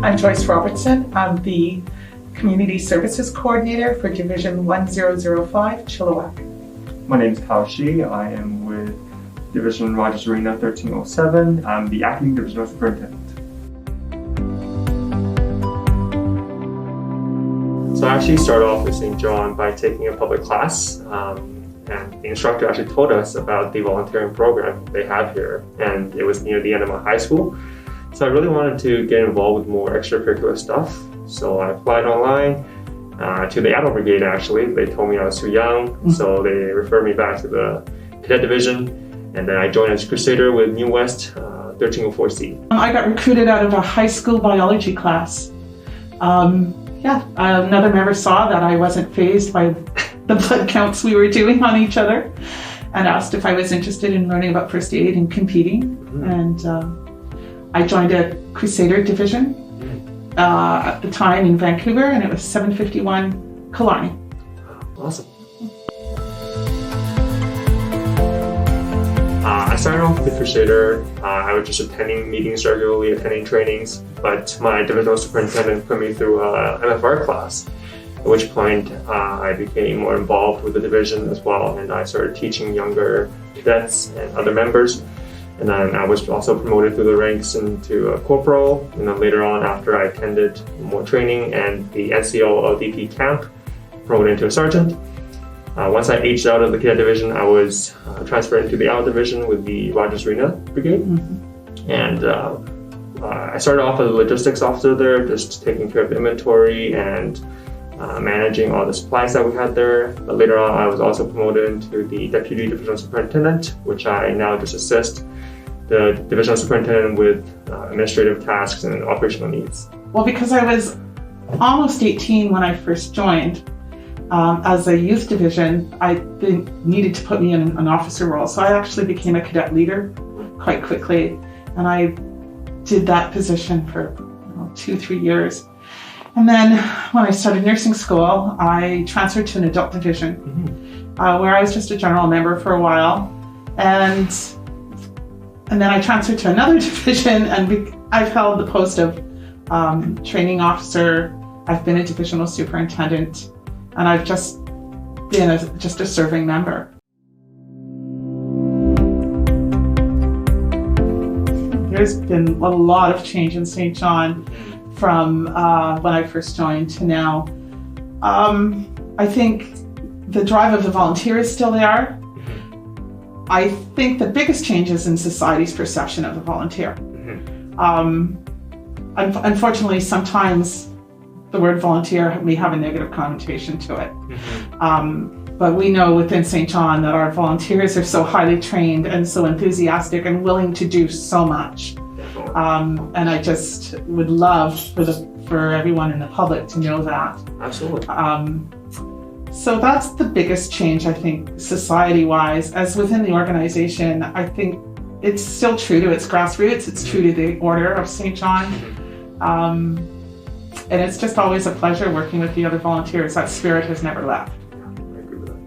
I'm Joyce Robertson. I'm the Community Services Coordinator for Division 1005, Chilliwack. My name is Kyle. I am with Division Rogers Arena 1307. I'm the Acting Divisional Superintendent. So I actually started off with St. John by taking a public class, and the instructor actually told us about the volunteering program they have here, and it was near the end of my high school. So I really wanted to get involved with more extracurricular stuff. So I applied online to the adult brigade actually. They told me I was too young, so they referred me back to the cadet division, and then I joined as Crusader with New West 1304C. I got recruited out of a high school biology class. Another member saw that I wasn't fazed by the blood counts we were doing on each other and asked if I was interested in learning about first aid and competing. And I joined a Crusader division at the time in Vancouver, and it was 751 Killarney. Awesome. I started off with the Crusader. I was just attending meetings regularly, attending trainings, but my divisional superintendent put me through an MFR class, at which point I became more involved with the division as well, and I started teaching younger cadets and other members. And then I was also promoted through the ranks into a corporal, and then later on, after I attended more training and the NCO LDP camp, promoted into a sergeant. Once I aged out of the cadet division, I was transferred into the adult division with the Rogers Arena Brigade. And I started off as a logistics officer there, just taking care of the inventory and managing all the supplies that we had there. But later on, I was also promoted into the deputy divisional superintendent, which I now just assist the divisional superintendent with administrative tasks and operational needs. Well, because I was almost 18 when I first joined, as a youth division, they needed to put me in an officer role. So I actually became a cadet leader quite quickly, and I did that position for 2-3 years. And then when I started nursing school, I transferred to an adult division, where I was just a general member for a while. And then I transferred to another division, and I've held the post of training officer. I've been a divisional superintendent, and I've just been a serving member. There's been a lot of change in St. John from when I first joined to now. I think the drive of the volunteer is still there. I think the biggest change is in society's perception of the volunteer. Unfortunately, sometimes the word volunteer may have a negative connotation to it. But we know within St. John that our volunteers are so highly trained and so enthusiastic and willing to do so much. And I just would love for everyone in the public to know that. Absolutely. So that's the biggest change, I think, society-wise. As within the organization, I think it's still true to its grassroots. It's true to the Order of St. John. And it's just always a pleasure working with the other volunteers. That spirit has never left. I agree with that.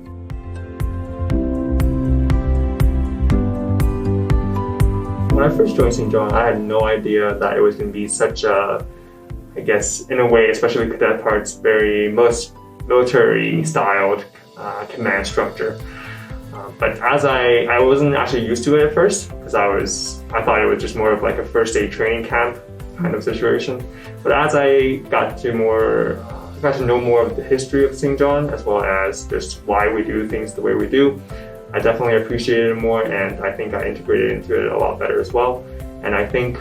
When I first joined St. John, I had no idea that it was going to be such a, I guess, in a way, especially cadet parts, very military-styled command structure. But as I wasn't actually used to it at first, because I thought it was just more of like a first aid training camp kind of situation. But as I got to know more of the history of St. John, as well as just why we do things the way we do, I definitely appreciated it more, and I think I integrated into it a lot better as well. And I think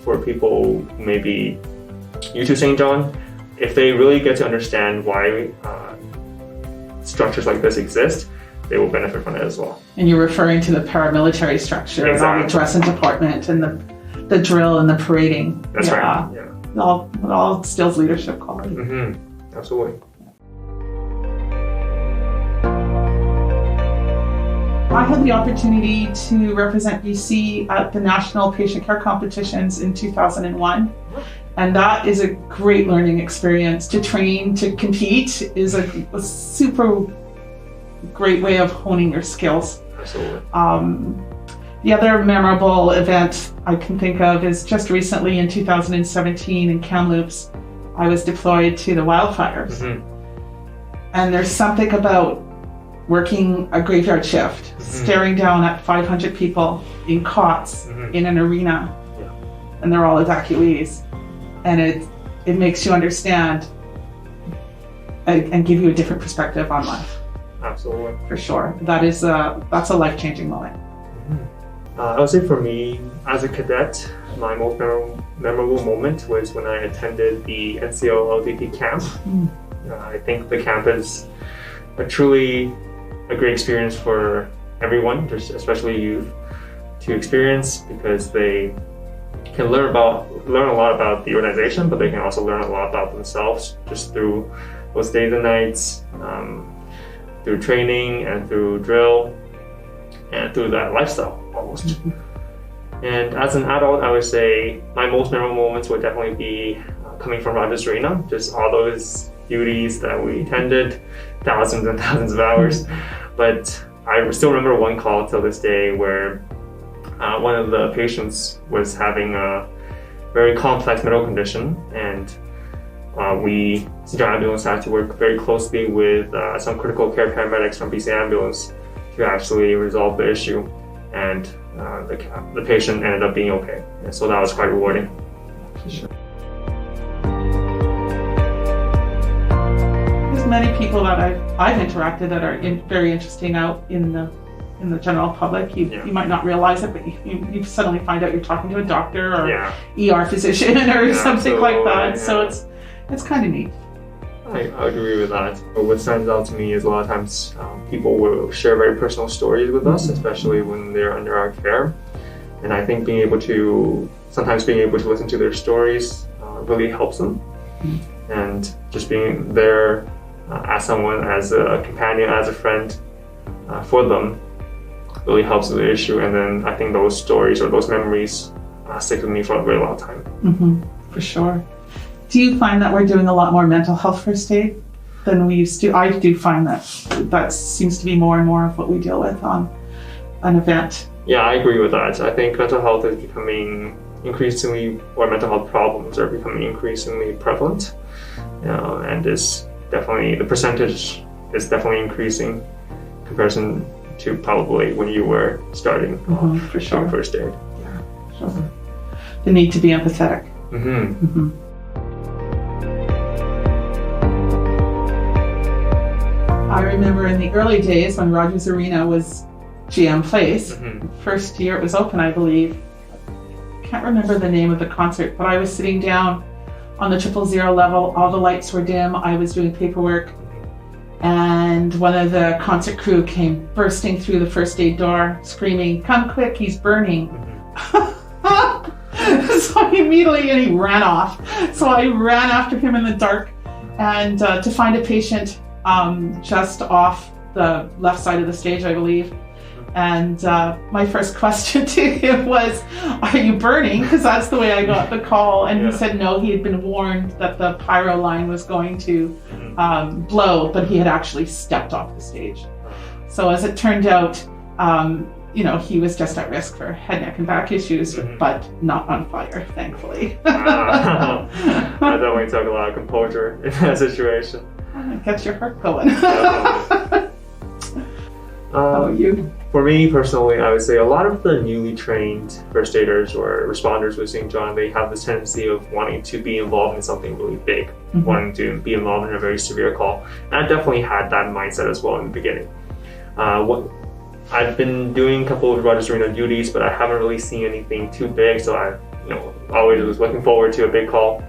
for people who may be new to St. John, if they really get to understand why structures like this exist, they will benefit from it as well. And you're referring to the paramilitary structure, exactly. The dress and department, and the drill and the parading. That's right. Yeah. It all instills leadership quality. Absolutely. I had the opportunity to represent BC at the National Patient Care Competitions in 2001. And that is a great learning experience. To train, to compete is a super great way of honing your skills. Absolutely. The other memorable event I can think of is just recently in 2017 in Kamloops, I was deployed to the wildfires. And there's something about working a graveyard shift, staring down at 500 people in cots in an arena, and they're all evacuees. And it makes you understand and give you a different perspective on life. Absolutely. For sure. That's a life-changing moment. I would say for me, as a cadet, my most memorable moment was when I attended the NCO LDP camp. I think the camp is a great experience for everyone, just especially youth, to experience, because they can learn a lot about the organization, but they can also learn a lot about themselves just through those days and nights, through training and through drill and through that lifestyle almost. And as an adult, I would say my most memorable moments would definitely be coming from Rogers Arena, just all those duties that we attended, thousands and thousands of hours. But I still remember one call till this day where one of the patients was having a very complex medical condition, and we, St. Ambulance, had to work very closely with some critical care paramedics from BC Ambulance to actually resolve the issue, and the patient ended up being okay. And so that was quite rewarding. For sure. There's many people that I've interacted that are very interesting out in the general public. You might not realize it, but you suddenly find out you're talking to a doctor or ER physician or something like that. So it's kind of neat. I agree with that. But what stands out to me is a lot of times people will share very personal stories with us, especially when they're under our care. And I think sometimes being able to listen to their stories really helps them. And just being there as someone, as a companion, as a friend for them really helps with the issue. And then I think those stories or those memories stick with me for a very long time. For sure. Do you find that we're doing a lot more mental health first aid than we used to? I do find that seems to be more and more of what we deal with on an event. Yeah, I agree with that. I think mental health is becoming mental health problems are becoming increasingly prevalent. And the percentage is definitely increasing in comparison to probably when you were starting for sure. First aid. Yeah, sure. The need to be empathetic. I remember in the early days when Rogers Arena was GM Place, first year it was open, I believe. I can't remember the name of the concert, but I was sitting down on the 000 level, all the lights were dim, I was doing paperwork, and one of the concert crew came bursting through the first aid door, screaming, "Come quick, he's burning." So he ran off. So I ran after him in the dark and to find a patient just off the left side of the stage, I believe. And my first question to him was, "Are you burning?" Because that's the way I got the call. And he said no, he had been warned that the pyro line was going to blow, but he had actually stepped off the stage. So as it turned out, he was just at risk for head, neck, and back issues, but not on fire, thankfully. That definitely took a lot of composure in that situation. It gets your heart going. How about you? For me personally, I would say a lot of the newly trained first aiders or responders with St. John, they have this tendency of wanting to be involved in something really big, wanting to be involved in a very severe call. And I definitely had that mindset as well in the beginning. I've been doing a couple of Rogers Arena duties, but I haven't really seen anything too big, so I always was looking forward to a big call.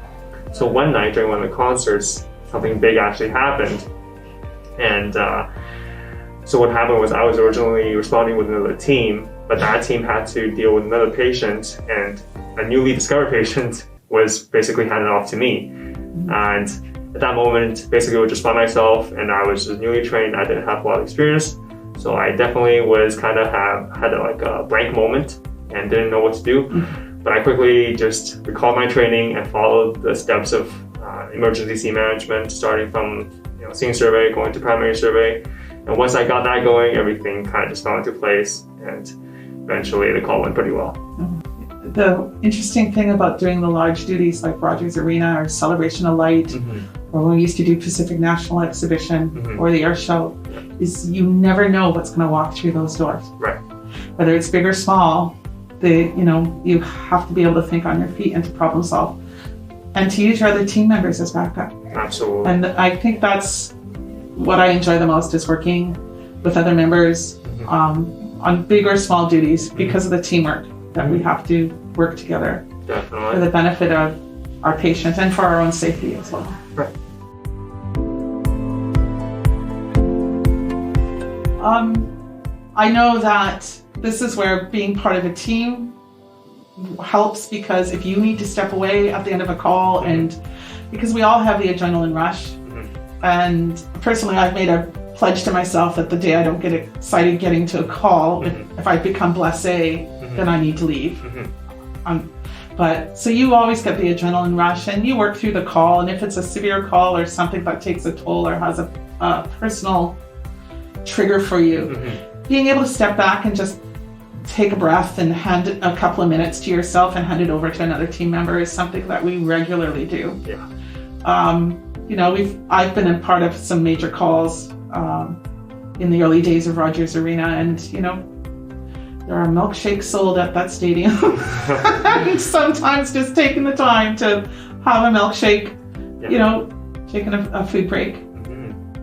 So one night during one of the concerts, something big actually happened. And so what happened was I was originally responding with another team, but that team had to deal with another patient, and a newly discovered patient was basically handed off to me. And at that moment, basically I was just by myself, and I was just newly trained. I didn't have a lot of experience. So I definitely was had a blank moment and didn't know what to do. But I quickly just recalled my training and followed the steps of emergency scene management, starting from scene survey, going to primary survey. And once I got that going, everything kind of just fell into place. And eventually the call went pretty well. The interesting thing about doing the large duties like Rogers Arena or Celebration of Light, or when we used to do Pacific National Exhibition or the air show, is you never know what's going to walk through those doors. Right. Whether it's big or small, you have to be able to think on your feet and to problem solve, and to use your other team members as backup. Absolutely. And I think that's what I enjoy the most, is working with other members on big or small duties, because of the teamwork that we have to work together. Definitely. For the benefit of our patient and for our own safety as well. Right. I know that this is where being part of a team helps, because if you need to step away at the end of a call, and because we all have the adrenaline rush, and personally I've made a pledge to myself that the day I don't get excited getting to a call, if I become blasé, then I need to leave. But so you always get the adrenaline rush, and you work through the call, and if it's a severe call or something that takes a toll or has a personal trigger for you, being able to step back and just take a breath and hand a couple of minutes to yourself and hand it over to another team member is something that we regularly do. Yeah. I've been a part of some major calls in the early days of Rogers Arena, and there are milkshakes sold at that stadium. And sometimes just taking the time to have a milkshake, taking a food break.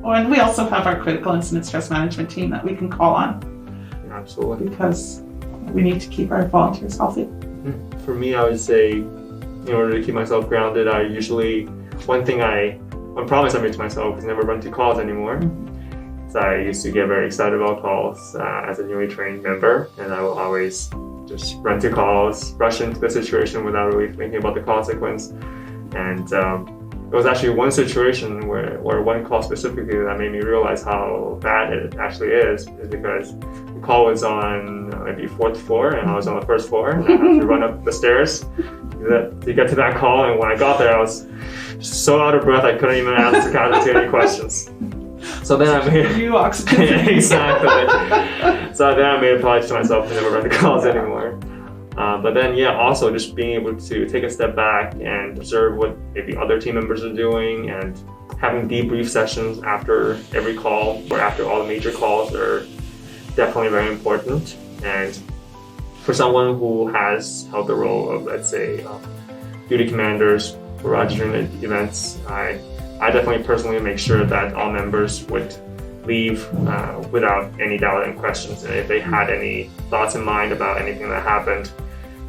And we also have our critical incident stress management team that we can call on. Absolutely. Because we need to keep our volunteers healthy. For me, I would say, in order to keep myself grounded, one promise I made to myself is never run to calls anymore. So I used to get very excited about calls as a newly trained member, and I will always just run to calls, rush into the situation without really thinking about the consequence. And it was actually one situation where one call specifically that made me realize how bad it actually is because the call was on maybe 4th floor and I was on the 1st floor, and I had to run up the stairs to get to that call. And when I got there, I was so out of breath I couldn't even ask the casualty any questions. So then I made exactly. So then I made a pledge to myself to never run the calls anymore. But then, also just being able to take a step back and observe what maybe other team members are doing, and having debrief sessions after every call or after all the major calls are definitely very important. And for someone who has held the role of, let's say, duty commanders for Rogers Arena events, I definitely personally make sure that all members would leave without any doubt and questions. And if they had any thoughts in mind about anything that happened,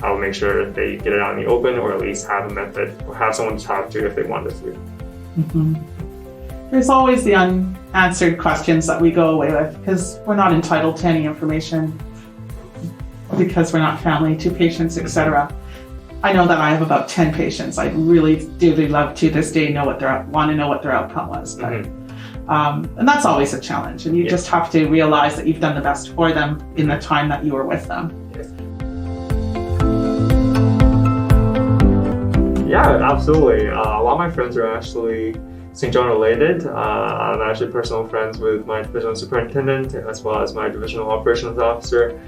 I will make sure that they get it out in the open, or at least have a method or have someone to talk to if they wanted to. There's always the unanswered questions that we go away with because we're not entitled to any information, because we're not family to patients, etc. I know that I have about 10 patients. I really dearly love to this day want to know what their outcome was. But, and that's always a challenge, and you just have to realize that you've done the best for them in the time that you were with them. Yeah, absolutely. A lot of my friends are actually St. John related. I'm actually personal friends with my divisional superintendent as well as my divisional operations officer.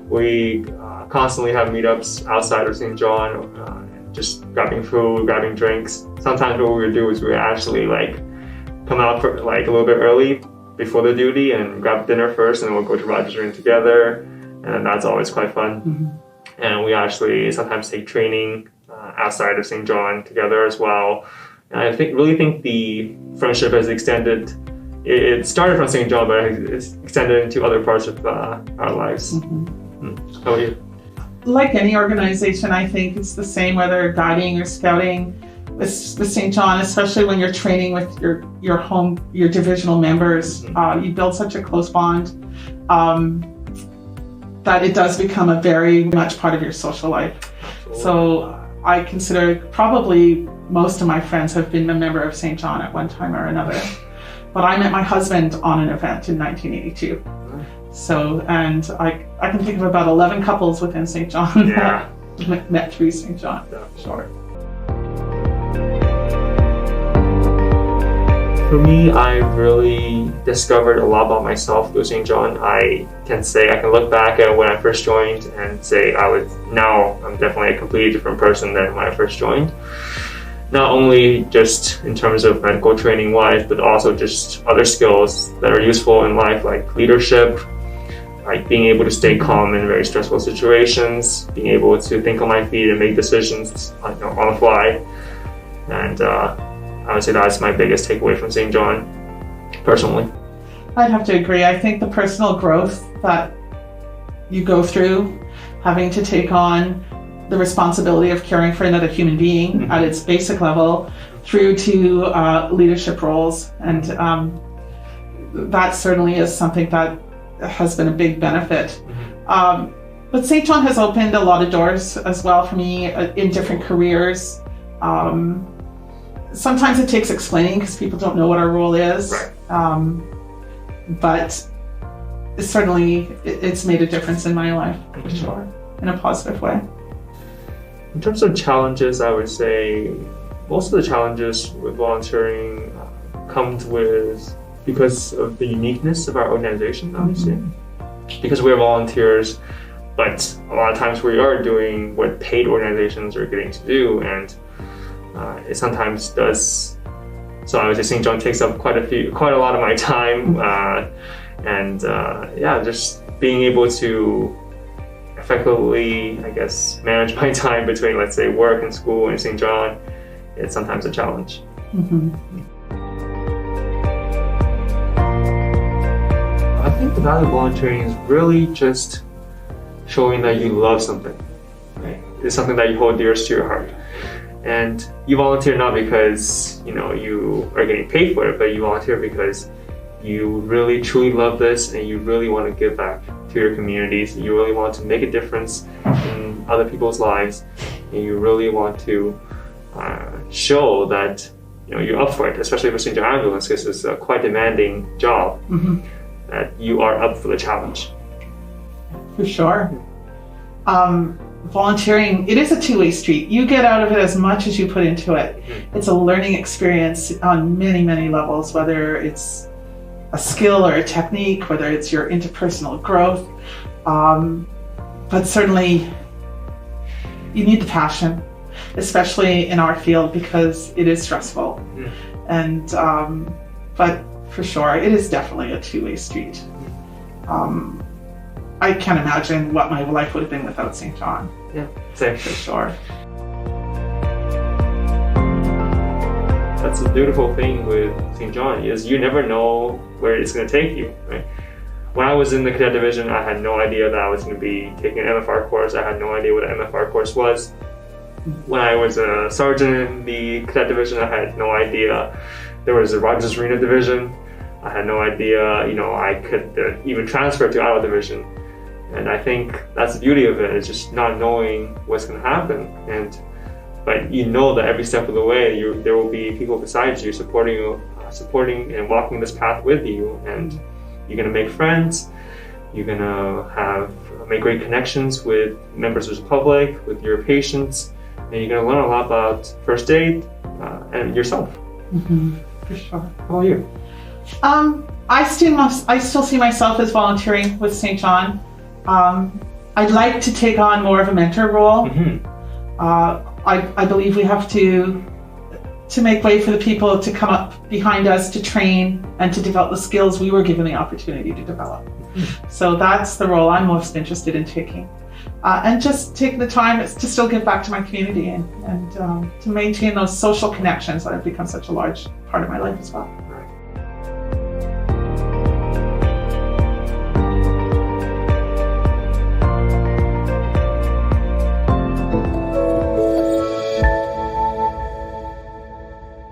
We constantly have meetups outside of St. John, just grabbing food, grabbing drinks. Sometimes what we would do is we would actually come out for a little bit early before the duty and grab dinner first, and then we'll go to Rogers Arena together, and that's always quite fun. And we actually sometimes take training outside of St. John together as well. And I really think the friendship has extended. It started from St. John, but it's extended into other parts of our lives. How about you? Like any organization, I think it's the same whether guiding or scouting. With St. John, especially when you're training with your divisional members, you build such a close bond that it does become a very much part of your social life. Absolutely. So I consider probably most of my friends have been a member of St. John at one time or another. But I met my husband on an event in 1982. So, and I can think of about 11 couples within St. John that met through St. John. Sure. For me, I really discovered a lot about myself through St. John. I can look back at when I first joined and say I'm definitely a completely different person than when I first joined. Not only just in terms of medical training wise, but also just other skills that are useful in life, like leadership, like being able to stay calm in very stressful situations, being able to think on my feet and make decisions on the fly. And I would say that's my biggest takeaway from St. John, personally. I'd have to agree. I think the personal growth that you go through, having to take on the responsibility of caring for another human being at its basic level, through to leadership roles, and that certainly is something that has been a big benefit. But St. John has opened a lot of doors as well for me in different careers. Sometimes it takes explaining because people don't know what our role is, but certainly it's made a difference in my life, for sure, in a positive way. In terms of challenges, I would say most of the challenges with volunteering comes because of the uniqueness of our organization, obviously. Because we're volunteers, but a lot of times we are doing what paid organizations are getting to do, and it sometimes does. So I would say St. John takes up quite a lot of my time, and just being able to effectively, I guess, manage my time between, let's say, work and school and St. John, it's sometimes a challenge. I think the value of volunteering is really just showing that you love something, right? It's something that you hold dearest to your heart. And you volunteer not because, you are getting paid for it, but you volunteer because you really truly love this and you really want to give back to your communities. You really want to make a difference in other people's lives, and you really want to show that you're up for it, especially for St. John Ambulance, because it's a quite demanding job, that you are up for the challenge. For sure. Volunteering, it is a two-way street. You get out of it as much as you put into it. It's a learning experience on many, many levels, whether it's a skill or a technique, whether it's your interpersonal growth. But certainly you need the passion, especially in our field, because it is stressful. And but for sure, it is definitely a two-way street. I can't imagine what my life would have been without St. John. Yeah, same. For sure. That's the beautiful thing with St. John, is you never know where it's going to take you, right? When I was in the cadet division, I had no idea that I was going to be taking an MFR course. I had no idea what an MFR course was. When I was a sergeant in the cadet division, I had no idea there was a Rogers Arena division. I had no idea, I could even transfer to Ottawa division. And I think that's the beauty of it, is just not knowing what's going to happen. But you know that every step of the way, there will be people beside you supporting and walking this path with you. And you're going to make friends. You're going to make great connections with members of the public, with your patients, and you're going to learn a lot about first aid and yourself. For sure. How about you? I still see myself as volunteering with St. John. I'd like to take on more of a mentor role. I believe we have to make way for the people to come up behind us to train and to develop the skills we were given the opportunity to develop. So that's the role I'm most interested in taking. And just taking the time to still give back to my community and to maintain those social connections that have become such a large part of my life as well.